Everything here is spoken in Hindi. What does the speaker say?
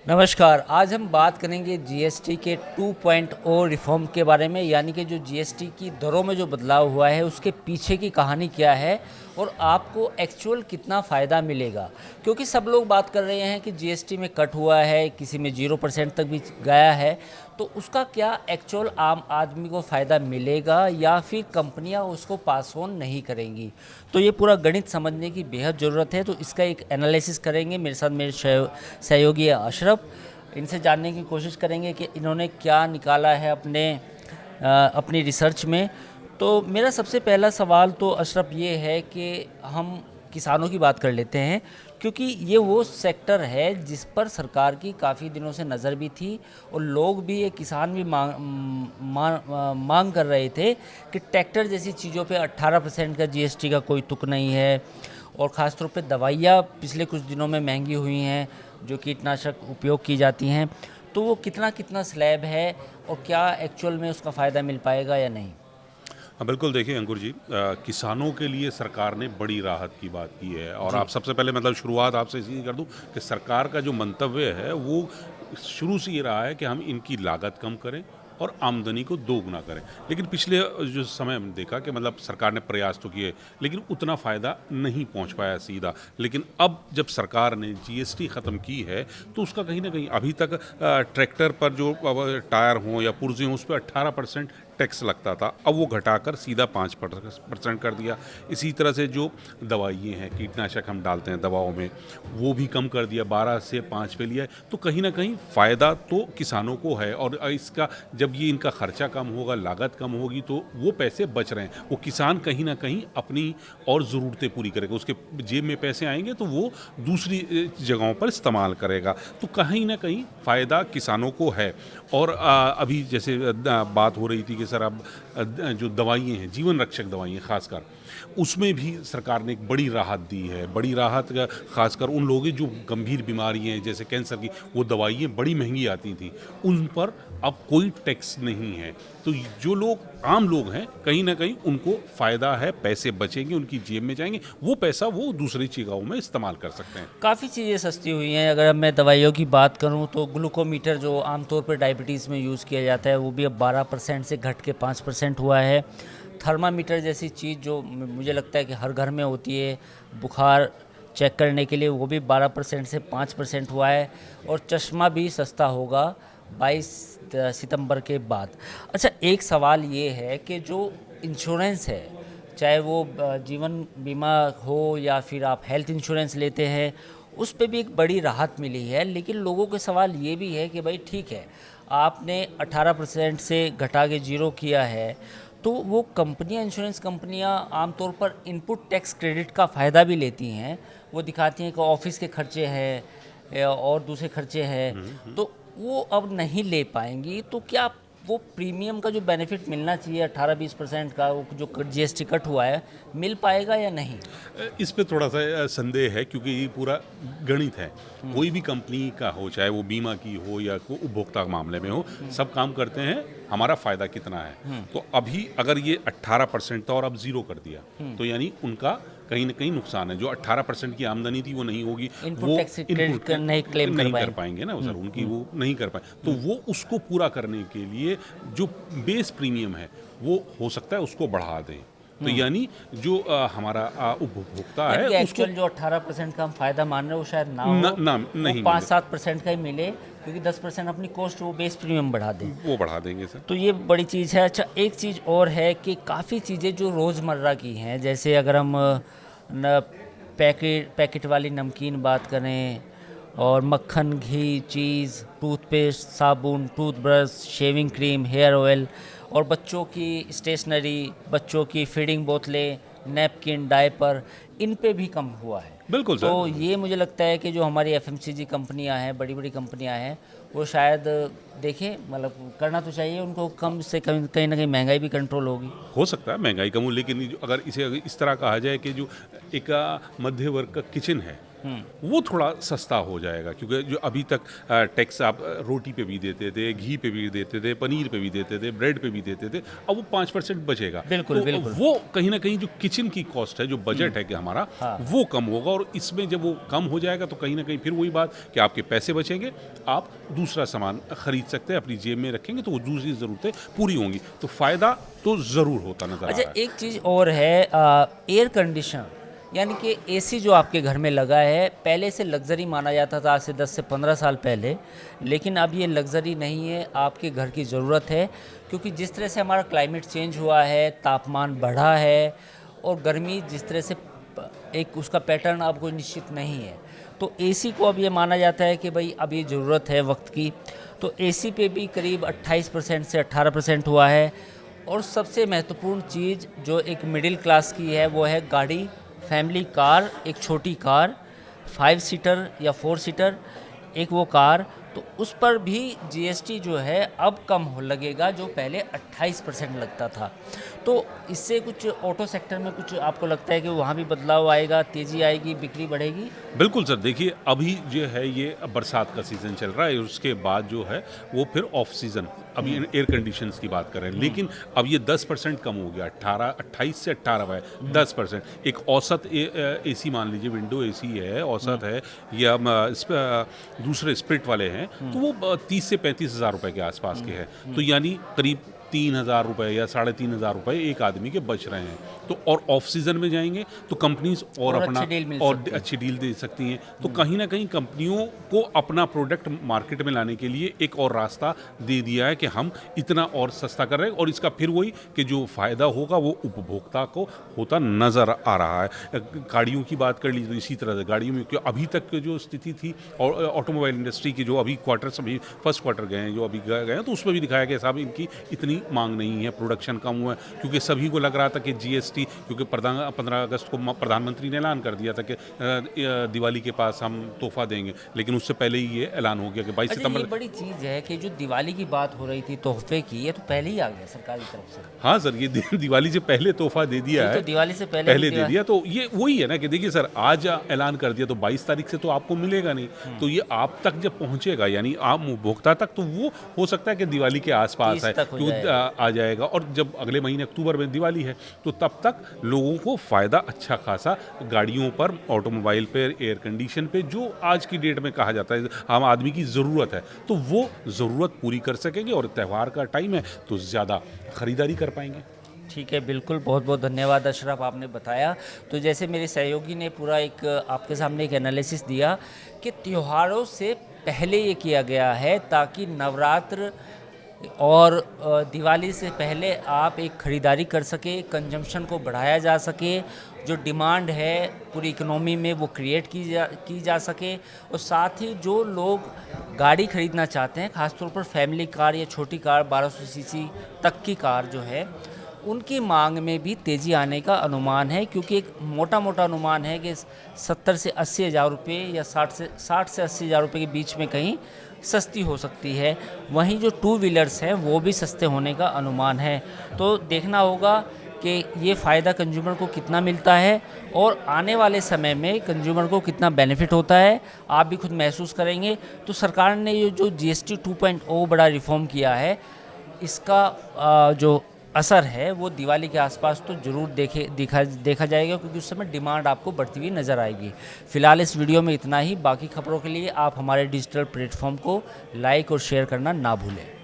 नमस्कार। आज हम बात करेंगे जीएसटी के 2.0 रिफॉर्म के बारे में, यानी कि जो जीएसटी की दरों में जो बदलाव हुआ है उसके पीछे की कहानी क्या है और आपको एक्चुअल कितना फ़ायदा मिलेगा। क्योंकि सब लोग बात कर रहे हैं कि जीएसटी में कट हुआ है, किसी में 0% तक भी गया है, तो उसका क्या एक्चुअल आम आदमी को फ़ायदा मिलेगा या फिर कंपनियां उसको पास ऑन नहीं करेंगी। तो ये पूरा गणित समझने की बेहद ज़रूरत है, तो इसका एक एनालिसिस करेंगे। मेरे साथ मेरे सहयोगी है अशरफ। इनसे जानने की कोशिश करेंगे कि इन्होंने क्या निकाला है अपनी रिसर्च में। तो मेरा सबसे पहला सवाल तो अशरफ ये है कि हम किसानों की बात कर लेते हैं, क्योंकि ये वो सेक्टर है जिस पर सरकार की काफ़ी दिनों से नज़र भी थी और लोग भी, ये किसान भी मांग कर रहे थे कि ट्रैक्टर जैसी चीज़ों पे 18% का जीएसटी का कोई तुक नहीं है। और ख़ास तौर पे दवाइयाँ पिछले कुछ दिनों में महंगी हुई हैं, जो कीटनाशक उपयोग की जाती हैं, तो वो कितना कितना स्लैब है और क्या एक्चुअल में उसका फ़ायदा मिल पाएगा या नहीं। हाँ, बिल्कुल देखिए अंकुर जी, किसानों के लिए सरकार ने बड़ी राहत की बात की है। और जी। आप सबसे पहले मतलब शुरुआत आपसे इसी कर दूं कि सरकार का जो मंतव्य है वो शुरू से ये रहा है कि हम इनकी लागत कम करें और आमदनी को दोगुना करें। लेकिन पिछले जो समय हमने देखा कि मतलब सरकार ने प्रयास तो किए, लेकिन उतना फ़ायदा नहीं पहुंच पाया सीधा। लेकिन अब जब सरकार ने जीएसटी ख़त्म की है तो उसका कहीं ना कहीं अभी तक ट्रैक्टर पर जो टायर हों या पुर्जे हों उस पर 18% टैक्स लगता था, अब वो घटाकर सीधा 5% कर दिया। इसी तरह से जो दवाइयाँ हैं, कीटनाशक हम डालते हैं दवाओं में, वो भी कम कर दिया, 12 से 5 पे लिया है। तो कहीं ना कहीं फ़ायदा तो किसानों को है। और इसका जब ये इनका खर्चा कम होगा, लागत कम होगी, तो वो पैसे बच रहे हैं। वो किसान कहीं ना कहीं अपनी और ज़रूरतें पूरी करेगा, उसके जेब में पैसे आएंगे तो वो दूसरी जगहों पर इस्तेमाल करेगा। तो कहीं ना कहीं फ़ायदा किसानों को है। और अभी जैसे बात हो रही थी कि सर अब जो दवाइयाँ हैं, जीवन रक्षक दवाइयाँ खासकर, उसमें भी सरकार ने एक बड़ी राहत दी है। बड़ी राहत खासकर उन लोगों की जो गंभीर बीमारियाँ हैं जैसे कैंसर की, वो दवाइयाँ बड़ी महंगी आती थी, उन पर अब कोई टैक्स नहीं है। तो जो लोग आम लोग हैं, कहीं ना कहीं उनको फ़ायदा है, पैसे बचेंगे, उनकी जेब में जाएंगे, वो पैसा वो दूसरी जगहों में इस्तेमाल कर सकते हैं। काफ़ी चीज़ें सस्ती हुई हैं। अगर मैं दवाइयों की बात करूं तो ग्लूकोमीटर, जो आमतौर पर डायबिटीज़ में यूज़ किया जाता है, वो भी अब 12% से घट के 5% हुआ है। थर्मामीटर जैसी चीज़ जो मुझे लगता है कि हर घर में होती है बुखार चेक करने के लिए, वो भी 12% से 5% हुआ है। और चश्मा भी सस्ता होगा 22 सितंबर के बाद। अच्छा, एक सवाल ये है कि जो इंश्योरेंस है, चाहे वो जीवन बीमा हो या फिर आप हेल्थ इंश्योरेंस लेते हैं, उस पे भी एक बड़ी राहत मिली है। लेकिन लोगों के सवाल ये भी है कि भाई ठीक है, आपने 18% से घटा के 0 किया है, तो वो कंपनियां, इंश्योरेंस कंपनियां आमतौर पर इनपुट टैक्स क्रेडिट का फ़ायदा भी लेती हैं। वो दिखाती हैं कि ऑफिस के खर्चे हैं और दूसरे खर्चे हैं, तो वो अब नहीं ले पाएंगी। तो क्या वो प्रीमियम का जो बेनिफिट मिलना चाहिए 18-20% का, वो जो जीएसटी कट हुआ है, मिल पाएगा या नहीं। इस पे थोड़ा सा संदेह है, क्योंकि ये पूरा गणित है। कोई भी कंपनी का हो, चाहे वो बीमा की हो या को उपभोक्ता के मामले में हो, सब काम करते हैं हमारा फ़ायदा कितना है। तो अभी अगर ये 18% था और अब 0 कर दिया, तो यानी उनका कहीं ना कहीं नुकसान है। जो 18% की आमदनी थी वो नहीं होगी, इनपुट वो टैक्स इनपुट क्रेडिट नहीं क्लेम कर नहीं कर पाए। पाएंगे ना सर, उनकी वो नहीं कर पाए। तो वो उसको पूरा करने के लिए जो बेस प्रीमियम है वो हो सकता है उसको बढ़ा दें। तो यानी जो हमारा उपभोक्ता यानी है कि उसको एक्चुअल जो 18% का हम फ़ायदा मान रहे हैं वो शायद ना न, हो, ना वो नहीं मिले, 5-7% का ही मिले, क्योंकि 10% अपनी कॉस्ट वो बेस प्रीमियम बढ़ा दें। वो बढ़ा देंगे सर। तो ये बड़ी चीज़ है। अच्छा, एक चीज़ और है कि काफ़ी चीज़ें जो रोज़मर्रा की हैं, जैसे अगर हम न पैकेट वाली नमकीन बात करें, और मक्खन, घी, चीज़, टूथपेस्ट, साबुन, toothbrush, shaving cream, hair oil, और बच्चों की स्टेशनरी, बच्चों की फीडिंग बोतलें, नैपकिन, डायपर, इन पे भी कम हुआ है। बिल्कुल तो सर। ये मुझे लगता है कि जो हमारी एफएमसीजी कंपनियां हैं, बड़ी बड़ी कंपनियां हैं, वो शायद देखें, मतलब करना तो चाहिए उनको, कम से कम कहीं ना कहीं महंगाई भी कंट्रोल होगी। हो सकता है महंगाई कम हो, लेकिन अगर इसे इस तरह कहा जाए कि जो एक मध्य वर्ग का किचन है, वो थोड़ा सस्ता हो जाएगा, क्योंकि जो अभी तक टैक्स आप रोटी पे भी देते थे, घी पे भी देते थे, पनीर पे भी देते थे, ब्रेड पे भी देते थे, अब वो 5% बचेगा। बिल्कुल, तो बिल्कुल। वो कहीं ना कहीं जो किचन की कॉस्ट है, जो बजट है कि हमारा, हाँ। वो कम होगा। और इसमें जब वो कम हो जाएगा तो कहीं ना कहीं फिर वही बात कि आपके पैसे बचेंगे, आप दूसरा सामान खरीद सकते हैं, अपनी जेब में रखेंगे तो वो दूसरी ज़रूरतें पूरी होंगी, तो फ़ायदा तो ज़रूर होता नज़र आ अच्छा, रहा है। एक चीज़ और है, एयर कंडीशनर यानी कि एसी जो आपके घर में लगा है, पहले से लग्ज़री माना जाता था आज से 10 से 15 साल पहले, लेकिन अब ये लग्ज़री नहीं है, आपके घर की ज़रूरत है। क्योंकि जिस तरह से हमारा क्लाइमेट चेंज हुआ है, तापमान बढ़ा है और गर्मी जिस तरह से एक उसका पैटर्न अब कोई निश्चित नहीं है, तो एसी को अब ये माना जाता है कि भाई अब ये ज़रूरत है वक्त की। तो एसी पे भी करीब 28% से 18% हुआ है। और सबसे महत्वपूर्ण चीज़ जो एक मिडिल क्लास की है वो है गाड़ी, फैमिली कार, एक छोटी कार 5 सीटर या 4 सीटर, एक वो कार। तो उस पर भी जीएसटी जो है अब कम हो लगेगा, जो पहले 28% लगता था। तो इससे कुछ ऑटो सेक्टर में कुछ आपको लगता है कि वहाँ भी बदलाव आएगा, तेज़ी आएगी, बिक्री बढ़ेगी? बिल्कुल सर, देखिए अभी जो है ये बरसात का सीज़न चल रहा है, उसके बाद जो है वो फिर ऑफ सीज़न, अभी एयर कंडीशंस की बात कर रहे हैं, लेकिन अब ये 10% कम हो गया, 28 से 18 है, 10%। एक औसत एसी मान लीजिए, विंडो एसी है, औसत है, या दूसरे स्प्लिट वाले हैं, तो वो 30 से 35 हज़ार रुपए के आसपास के हैं। तो यानी करीब 3,000 रुपए या 3,500 रुपए एक आदमी के बच रहे हैं। तो और ऑफ सीजन में जाएंगे तो कंपनीज और अपना अच्छी डील मिल और सकती है। अच्छी डील दे सकती हैं। तो कहीं ना कहीं कंपनियों को अपना प्रोडक्ट मार्केट में लाने के लिए एक और रास्ता दे दिया है कि हम इतना और सस्ता कर रहे हैं, और इसका फिर वही कि जो फ़ायदा होगा वो उपभोक्ता को होता नज़र आ रहा है। गाड़ियों की बात कर लीजिए तो इसी तरह से गाड़ियों में अभी तक जो स्थिति थी, और ऑटोमोबाइल इंडस्ट्री की जो अभी क्वार्टर्स, अभी फर्स्ट क्वार्टर गए हैं, जो अभी गए हैं, तो उसमें भी दिखाया गया साहब इनकी इतनी मांग नहीं है, प्रोडक्शन कम हुआ है, क्योंकि सभी को लग रहा था कि जीएसटी, क्योंकि 15 अगस्त को प्रधानमंत्री ने ऐलान कर दिया था कि दिवाली के पास हम तोहफा देंगे, लेकिन उससे पहले ही ये ऐलान हो गया कि 22 अच्छा, सितंबर। ये बड़ी चीज़ है कि जो दिवाली की बात हो रही थी तोहफे की, ये तो पहले ही आ गया सरकार की तरफ से। हाँ सर, ये दिवाली से पहले तोहफा दे दिया ये है, तो दिवाली से पहले ही दे दिया। तो ये वही है ना कि देखिए सर, आज ऐलान कर दिया तो 22 तारीख से तो आपको मिलेगा नहीं, तो ये आप तक जब पहुंचेगा, यानी आम उपभोक्ता तक, तो वो हो सकता है कि दिवाली के आसपास 30 है, तक हो तो जाएगा। आ जाएगा। और जब अगले महीने अक्टूबर में दिवाली है, तो तब तक लोगों को फ़ायदा अच्छा खासा गाड़ियों पर, ऑटोमोबाइल पर, एयर कंडीशन पे, जो आज की डेट में कहा जाता है आम आदमी की ज़रूरत है, तो वो ज़रूरत पूरी कर सकेंगे। और त्यौहार का टाइम है तो ज़्यादा ख़रीदारी कर पाएंगे। ठीक है, बिल्कुल, बहुत बहुत धन्यवाद अशरफ, आपने बताया। तो जैसे मेरे सहयोगी ने पूरा एक आपके सामने एक एनालिसिस दिया कि त्योहारों से पहले ये किया गया है ताकि नवरात्र और दिवाली से पहले आप एक ख़रीदारी कर सके, कंजम्पशन को बढ़ाया जा सके, जो डिमांड है पूरी इकोनॉमी में वो क्रिएट की जा सके। और साथ ही जो लोग गाड़ी ख़रीदना चाहते हैं, ख़ासतौर पर फैमिली कार या छोटी कार 1200 सीसी तक की कार जो है, उनकी मांग में भी तेज़ी आने का अनुमान है। क्योंकि एक मोटा मोटा अनुमान है कि 70 से 80 हज़ार रुपये या 60 से 80 हज़ार रुपये के बीच में कहीं सस्ती हो सकती है। वहीं जो टू व्हीलर्स हैं वो भी सस्ते होने का अनुमान है। तो देखना होगा कि ये फ़ायदा कंज्यूमर को कितना मिलता है और आने वाले समय में कंज्यूमर को कितना बेनिफिट होता है, आप भी खुद महसूस करेंगे। तो सरकार ने ये जो जीएसटी 2.0 बड़ा रिफॉर्म किया है, इसका जो असर है वो दिवाली के आसपास तो ज़रूर देखा जाएगा, क्योंकि उस समय डिमांड आपको बढ़ती हुई नज़र आएगी। फ़िलहाल इस वीडियो में इतना ही। बाकी खबरों के लिए आप हमारे डिजिटल प्लेटफॉर्म को लाइक और शेयर करना ना भूलें।